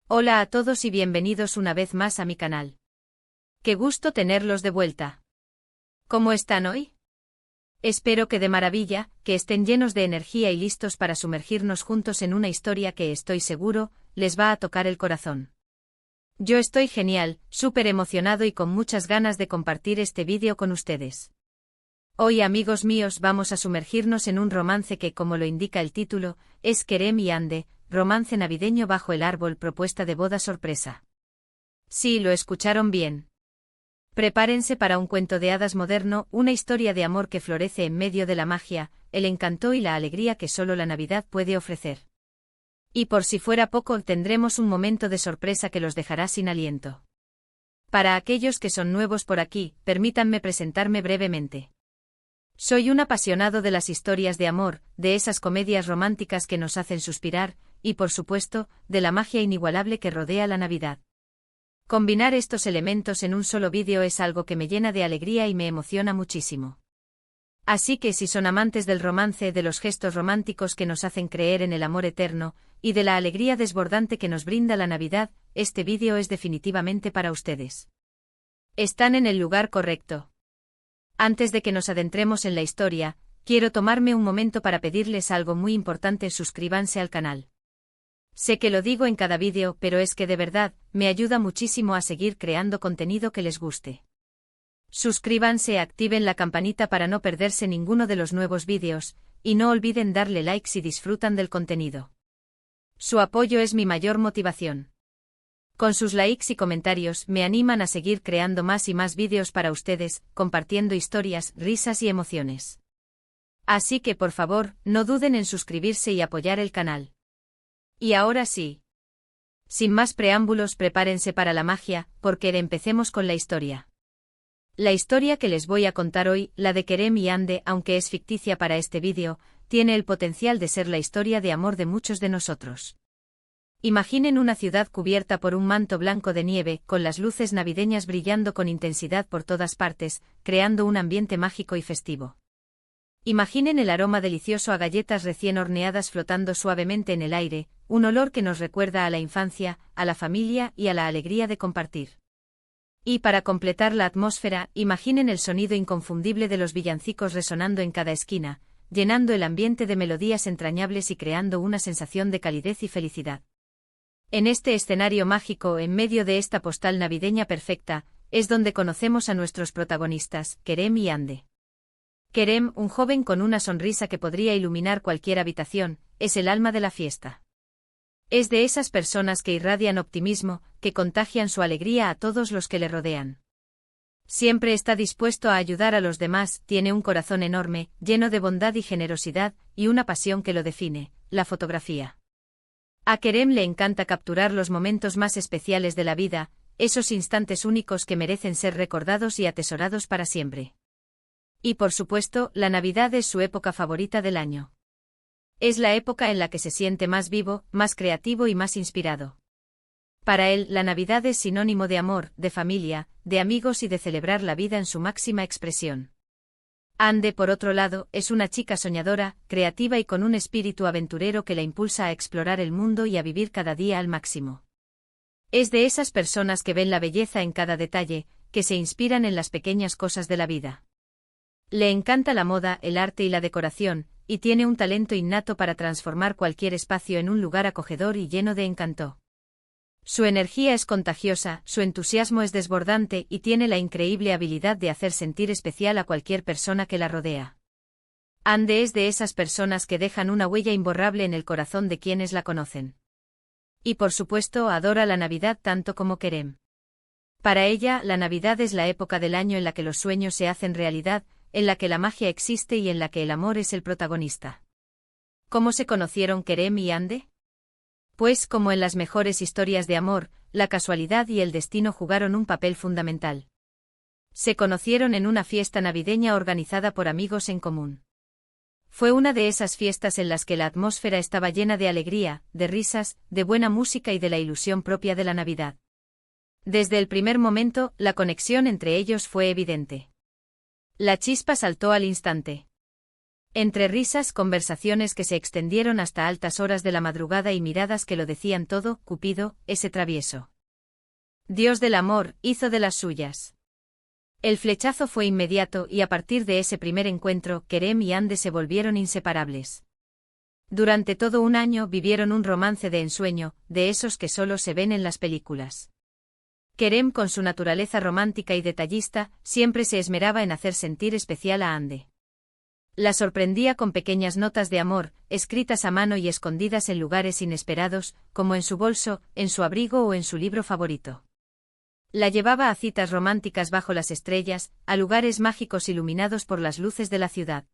Hola a todos y bienvenidos una vez más a mi canal. Qué gusto tenerlos de vuelta. ¿Cómo están hoy? Espero que de maravilla, que estén llenos de energía y listos para sumergirnos juntos en una historia que estoy seguro, les va a tocar el corazón. Yo estoy genial, súper emocionado y con muchas ganas de compartir este vídeo con ustedes. Hoy, amigos míos, vamos a sumergirnos en un romance que, como lo indica el título, es Kerem y Hande, romance navideño bajo el árbol, propuesta de boda sorpresa. Sí, lo escucharon bien. Prepárense para un cuento de hadas moderno, una historia de amor que florece en medio de la magia, el encanto y la alegría que solo la Navidad puede ofrecer. Y por si fuera poco, tendremos un momento de sorpresa que los dejará sin aliento. Para aquellos que son nuevos por aquí, permítanme presentarme brevemente. Soy un apasionado de las historias de amor, de esas comedias románticas que nos hacen suspirar, y por supuesto, de la magia inigualable que rodea la Navidad. Combinar estos elementos en un solo vídeo es algo que me llena de alegría y me emociona muchísimo. Así que si son amantes del romance, de los gestos románticos que nos hacen creer en el amor eterno, y de la alegría desbordante que nos brinda la Navidad, este vídeo es definitivamente para ustedes. Están en el lugar correcto. Antes de que nos adentremos en la historia, quiero tomarme un momento para pedirles algo muy importante: suscríbanse al canal. Sé que lo digo en cada vídeo, pero es que de verdad, me ayuda muchísimo a seguir creando contenido que les guste. Suscríbanse, activen la campanita para no perderse ninguno de los nuevos vídeos, y no olviden darle like si disfrutan del contenido. Su apoyo es mi mayor motivación. Con sus likes y comentarios me animan a seguir creando más y más vídeos para ustedes, compartiendo historias, risas y emociones. Así que por favor, no duden en suscribirse y apoyar el canal. Y ahora sí. Sin más preámbulos, prepárense para la magia, porque empecemos con la historia. La historia que les voy a contar hoy, la de Kerem y Hande, aunque es ficticia para este vídeo, tiene el potencial de ser la historia de amor de muchos de nosotros. Imaginen una ciudad cubierta por un manto blanco de nieve, con las luces navideñas brillando con intensidad por todas partes, creando un ambiente mágico y festivo. Imaginen el aroma delicioso a galletas recién horneadas flotando suavemente en el aire, un olor que nos recuerda a la infancia, a la familia y a la alegría de compartir. Y para completar la atmósfera, imaginen el sonido inconfundible de los villancicos resonando en cada esquina, llenando el ambiente de melodías entrañables y creando una sensación de calidez y felicidad. En este escenario mágico, en medio de esta postal navideña perfecta, es donde conocemos a nuestros protagonistas, Kerem y Hande. Kerem, un joven con una sonrisa que podría iluminar cualquier habitación, es el alma de la fiesta. Es de esas personas que irradian optimismo, que contagian su alegría a todos los que le rodean. Siempre está dispuesto a ayudar a los demás, tiene un corazón enorme, lleno de bondad y generosidad, y una pasión que lo define: la fotografía. A Kerem le encanta capturar los momentos más especiales de la vida, esos instantes únicos que merecen ser recordados y atesorados para siempre. Y por supuesto, la Navidad es su época favorita del año. Es la época en la que se siente más vivo, más creativo y más inspirado. Para él, la Navidad es sinónimo de amor, de familia, de amigos y de celebrar la vida en su máxima expresión. Hande, por otro lado, es una chica soñadora, creativa y con un espíritu aventurero que la impulsa a explorar el mundo y a vivir cada día al máximo. Es de esas personas que ven la belleza en cada detalle, que se inspiran en las pequeñas cosas de la vida. Le encanta la moda, el arte y la decoración, y tiene un talento innato para transformar cualquier espacio en un lugar acogedor y lleno de encanto. Su energía es contagiosa, su entusiasmo es desbordante y tiene la increíble habilidad de hacer sentir especial a cualquier persona que la rodea. Hande es de esas personas que dejan una huella imborrable en el corazón de quienes la conocen. Y por supuesto, adora la Navidad tanto como Kerem. Para ella, la Navidad es la época del año en la que los sueños se hacen realidad, en la que la magia existe y en la que el amor es el protagonista. ¿Cómo se conocieron Kerem y Hande? Pues, como en las mejores historias de amor, la casualidad y el destino jugaron un papel fundamental. Se conocieron en una fiesta navideña organizada por amigos en común. Fue una de esas fiestas en las que la atmósfera estaba llena de alegría, de risas, de buena música y de la ilusión propia de la Navidad. Desde el primer momento, la conexión entre ellos fue evidente. La chispa saltó al instante. Entre risas, conversaciones que se extendieron hasta altas horas de la madrugada y miradas que lo decían todo, Cupido, ese travieso dios del amor, hizo de las suyas. El flechazo fue inmediato y a partir de ese primer encuentro, Kerem y Ande se volvieron inseparables. Durante todo un año vivieron un romance de ensueño, de esos que solo se ven en las películas. Kerem, con su naturaleza romántica y detallista, siempre se esmeraba en hacer sentir especial a Ande. La sorprendía con pequeñas notas de amor, escritas a mano y escondidas en lugares inesperados, como en su bolso, en su abrigo o en su libro favorito. La llevaba a citas románticas bajo las estrellas, a lugares mágicos iluminados por las luces de la ciudad.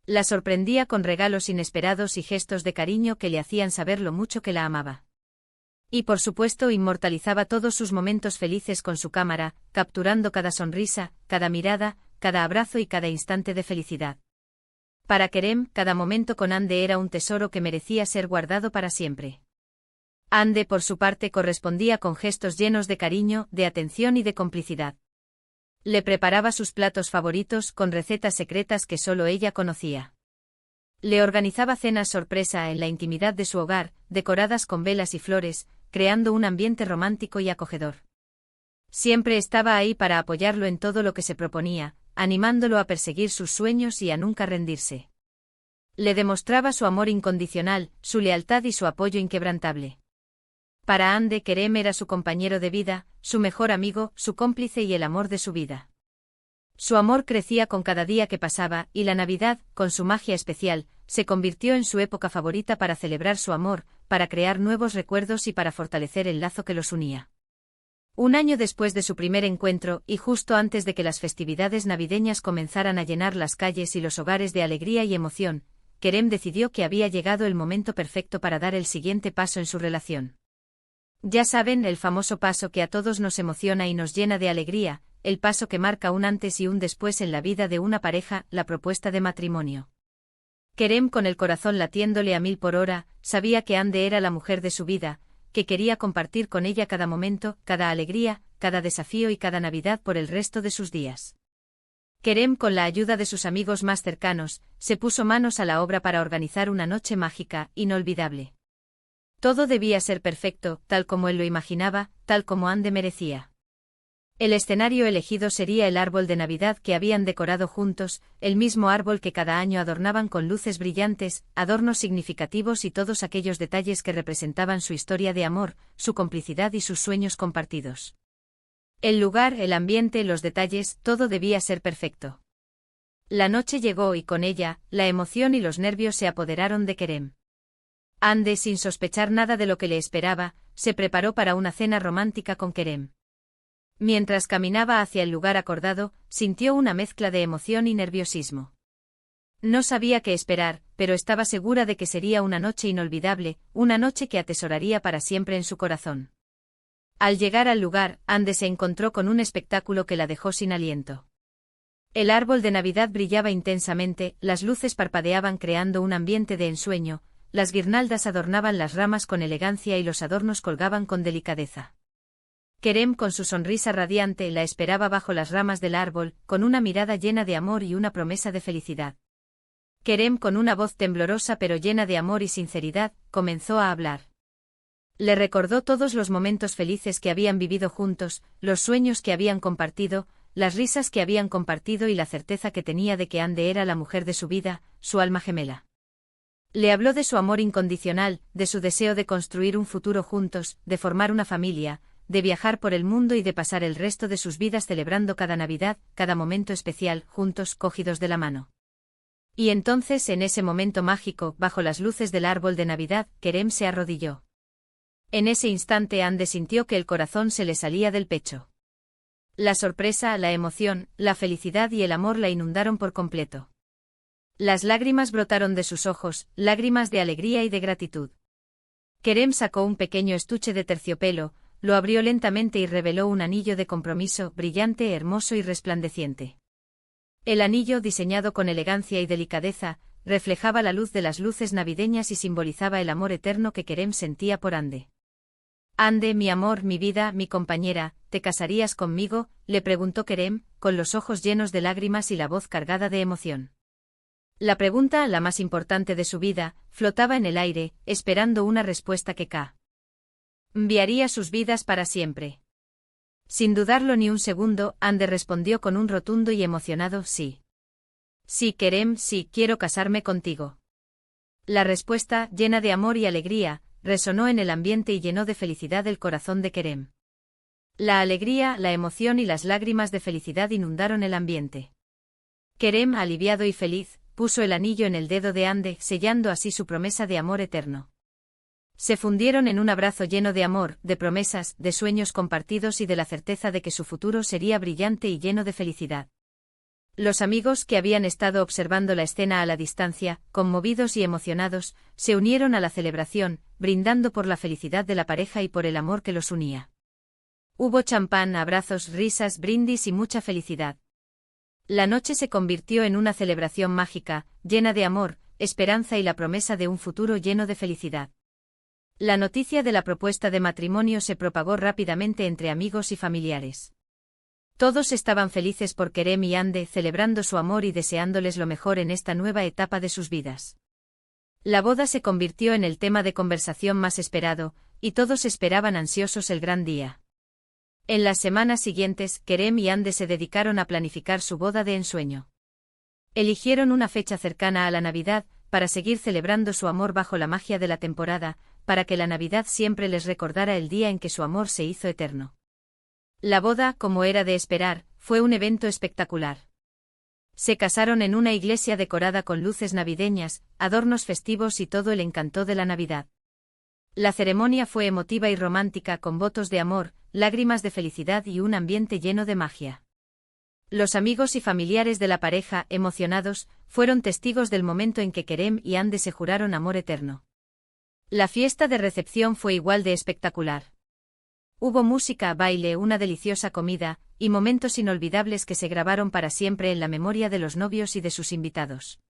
La sorprendía con regalos inesperados y gestos de cariño que le hacían saber lo mucho que la amaba. Y por supuesto inmortalizaba todos sus momentos felices con su cámara, capturando cada sonrisa, cada mirada, cada abrazo y cada instante de felicidad. Para Kerem, cada momento con Ande era un tesoro que merecía ser guardado para siempre. Ande, por su parte, correspondía con gestos llenos de cariño, de atención y de complicidad. Le preparaba sus platos favoritos con recetas secretas que solo ella conocía. Le organizaba cenas sorpresa en la intimidad de su hogar, decoradas con velas y flores, creando un ambiente romántico y acogedor. Siempre estaba ahí para apoyarlo en todo lo que se proponía, animándolo a perseguir sus sueños y a nunca rendirse. Le demostraba su amor incondicional, su lealtad y su apoyo inquebrantable. Para Ande, Kerem era su compañero de vida, su mejor amigo, su cómplice y el amor de su vida. Su amor crecía con cada día que pasaba, y la Navidad, con su magia especial, se convirtió en su época favorita para celebrar su amor, para crear nuevos recuerdos y para fortalecer el lazo que los unía. Un año después de su primer encuentro, y justo antes de que las festividades navideñas comenzaran a llenar las calles y los hogares de alegría y emoción, Kerem decidió que había llegado el momento perfecto para dar el siguiente paso en su relación. Ya saben, el famoso paso que a todos nos emociona y nos llena de alegría, el paso que marca un antes y un después en la vida de una pareja, la propuesta de matrimonio. Kerem, con el corazón latiéndole a 1000 por hora, sabía que Ande era la mujer de su vida, que quería compartir con ella cada momento, cada alegría, cada desafío y cada Navidad por el resto de sus días. Kerem, con la ayuda de sus amigos más cercanos, se puso manos a la obra para organizar una noche mágica, inolvidable. Todo debía ser perfecto, tal como él lo imaginaba, tal como Ande merecía. El escenario elegido sería el árbol de Navidad que habían decorado juntos, el mismo árbol que cada año adornaban con luces brillantes, adornos significativos y todos aquellos detalles que representaban su historia de amor, su complicidad y sus sueños compartidos. El lugar, el ambiente, los detalles, todo debía ser perfecto. La noche llegó y con ella, la emoción y los nervios se apoderaron de Kerem. Ande, sin sospechar nada de lo que le esperaba, se preparó para una cena romántica con Kerem. Mientras caminaba hacia el lugar acordado, sintió una mezcla de emoción y nerviosismo. No sabía qué esperar, pero estaba segura de que sería una noche inolvidable, una noche que atesoraría para siempre en su corazón. Al llegar al lugar, Ande se encontró con un espectáculo que la dejó sin aliento. El árbol de Navidad brillaba intensamente, las luces parpadeaban creando un ambiente de ensueño, las guirnaldas adornaban las ramas con elegancia y los adornos colgaban con delicadeza. Kerem, con su sonrisa radiante, la esperaba bajo las ramas del árbol, con una mirada llena de amor y una promesa de felicidad. Kerem, con una voz temblorosa pero llena de amor y sinceridad, comenzó a hablar. Le recordó todos los momentos felices que habían vivido juntos, los sueños que habían compartido, las risas que habían compartido y la certeza que tenía de que Ande era la mujer de su vida, su alma gemela. Le habló de su amor incondicional, de su deseo de construir un futuro juntos, de formar una familia, de viajar por el mundo y de pasar el resto de sus vidas celebrando cada Navidad, cada momento especial, juntos, cogidos de la mano. Y entonces, en ese momento mágico, bajo las luces del árbol de Navidad, Kerem se arrodilló. En ese instante Ande sintió que el corazón se le salía del pecho. La sorpresa, la emoción, la felicidad y el amor la inundaron por completo. Las lágrimas brotaron de sus ojos, lágrimas de alegría y de gratitud. Kerem sacó un pequeño estuche de terciopelo, lo abrió lentamente y reveló un anillo de compromiso, brillante, hermoso y resplandeciente. El anillo, diseñado con elegancia y delicadeza, reflejaba la luz de las luces navideñas y simbolizaba el amor eterno que Kerem sentía por Ande. «Ande, mi amor, mi vida, mi compañera, ¿te casarías conmigo?», le preguntó Kerem, con los ojos llenos de lágrimas y la voz cargada de emoción. La pregunta, la más importante de su vida, flotaba en el aire, esperando una respuesta que cambiaría sus vidas para siempre. Sin dudarlo ni un segundo, Ande respondió con un rotundo y emocionado sí. Sí, Kerem, sí, quiero casarme contigo. La respuesta, llena de amor y alegría, resonó en el ambiente y llenó de felicidad el corazón de Kerem. La alegría, la emoción y las lágrimas de felicidad inundaron el ambiente. Kerem, aliviado y feliz, puso el anillo en el dedo de Ande, sellando así su promesa de amor eterno. Se fundieron en un abrazo lleno de amor, de promesas, de sueños compartidos y de la certeza de que su futuro sería brillante y lleno de felicidad. Los amigos que habían estado observando la escena a la distancia, conmovidos y emocionados, se unieron a la celebración, brindando por la felicidad de la pareja y por el amor que los unía. Hubo champán, abrazos, risas, brindis y mucha felicidad. La noche se convirtió en una celebración mágica, llena de amor, esperanza y la promesa de un futuro lleno de felicidad. La noticia de la propuesta de matrimonio se propagó rápidamente entre amigos y familiares. Todos estaban felices por Kerem y Ande, celebrando su amor y deseándoles lo mejor en esta nueva etapa de sus vidas. La boda se convirtió en el tema de conversación más esperado, y todos esperaban ansiosos el gran día. En las semanas siguientes, Kerem y Ande se dedicaron a planificar su boda de ensueño. Eligieron una fecha cercana a la Navidad, para seguir celebrando su amor bajo la magia de la temporada, para que la Navidad siempre les recordara el día en que su amor se hizo eterno. La boda, como era de esperar, fue un evento espectacular. Se casaron en una iglesia decorada con luces navideñas, adornos festivos y todo el encanto de la Navidad. La ceremonia fue emotiva y romántica con votos de amor, lágrimas de felicidad y un ambiente lleno de magia. Los amigos y familiares de la pareja, emocionados, fueron testigos del momento en que Kerem y Ande se juraron amor eterno. La fiesta de recepción fue igual de espectacular. Hubo música, baile, una deliciosa comida, y momentos inolvidables que se grabaron para siempre en la memoria de los novios y de sus invitados.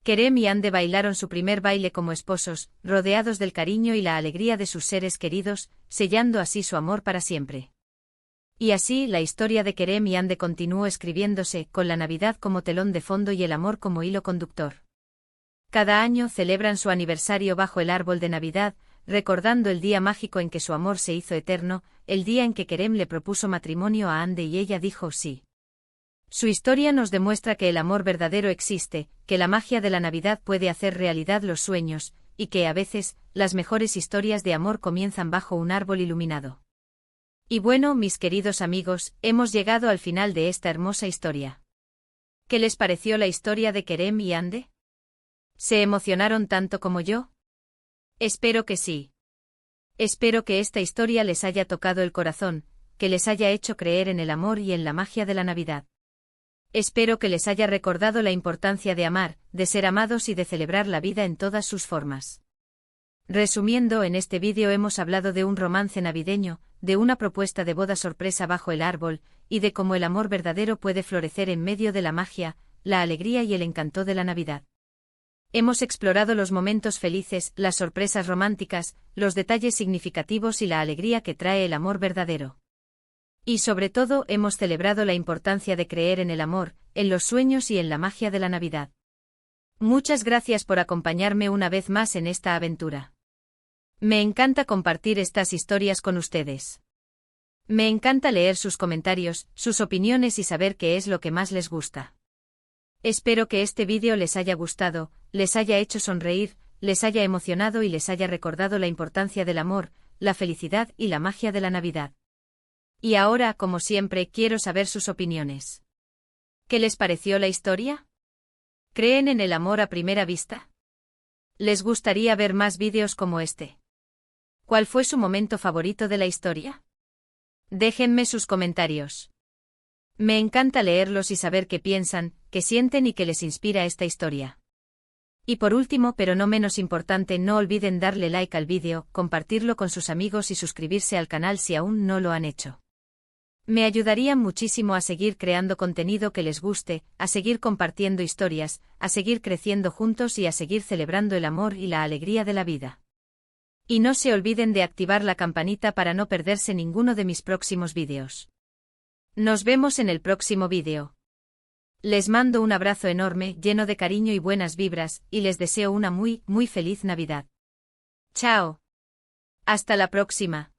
Kerem y Ande bailaron su primer baile como esposos, rodeados del cariño y la alegría de sus seres queridos, sellando así su amor para siempre. Y así, la historia de Kerem y Ande continuó escribiéndose, con la Navidad como telón de fondo y el amor como hilo conductor. Cada año celebran su aniversario bajo el árbol de Navidad, recordando el día mágico en que su amor se hizo eterno, el día en que Kerem le propuso matrimonio a Ande y ella dijo sí. Su historia nos demuestra que el amor verdadero existe, que la magia de la Navidad puede hacer realidad los sueños, y que a veces, las mejores historias de amor comienzan bajo un árbol iluminado. Y bueno, mis queridos amigos, hemos llegado al final de esta hermosa historia. ¿Qué les pareció la historia de Kerem y Ande? ¿Se emocionaron tanto como yo? Espero que sí. Espero que esta historia les haya tocado el corazón, que les haya hecho creer en el amor y en la magia de la Navidad. Espero que les haya recordado la importancia de amar, de ser amados y de celebrar la vida en todas sus formas. Resumiendo, en este vídeo hemos hablado de un romance navideño, de una propuesta de boda sorpresa bajo el árbol, y de cómo el amor verdadero puede florecer en medio de la magia, la alegría y el encanto de la Navidad. Hemos explorado los momentos felices, las sorpresas románticas, los detalles significativos y la alegría que trae el amor verdadero. Y sobre todo, hemos celebrado la importancia de creer en el amor, en los sueños y en la magia de la Navidad. Muchas gracias por acompañarme una vez más en esta aventura. Me encanta compartir estas historias con ustedes. Me encanta leer sus comentarios, sus opiniones y saber qué es lo que más les gusta. Espero que este vídeo les haya gustado, les haya hecho sonreír, les haya emocionado y les haya recordado la importancia del amor, la felicidad y la magia de la Navidad. Y ahora, como siempre, quiero saber sus opiniones. ¿Qué les pareció la historia? ¿Creen en el amor a primera vista? ¿Les gustaría ver más vídeos como este? ¿Cuál fue su momento favorito de la historia? Déjenme sus comentarios. Me encanta leerlos y saber qué piensan, qué sienten y qué les inspira esta historia. Y por último, pero no menos importante, no olviden darle like al vídeo, compartirlo con sus amigos y suscribirse al canal si aún no lo han hecho. Me ayudarían muchísimo a seguir creando contenido que les guste, a seguir compartiendo historias, a seguir creciendo juntos y a seguir celebrando el amor y la alegría de la vida. Y no se olviden de activar la campanita para no perderse ninguno de mis próximos vídeos. Nos vemos en el próximo vídeo. Les mando un abrazo enorme, lleno de cariño y buenas vibras, y les deseo una muy, muy feliz Navidad. Chao. Hasta la próxima.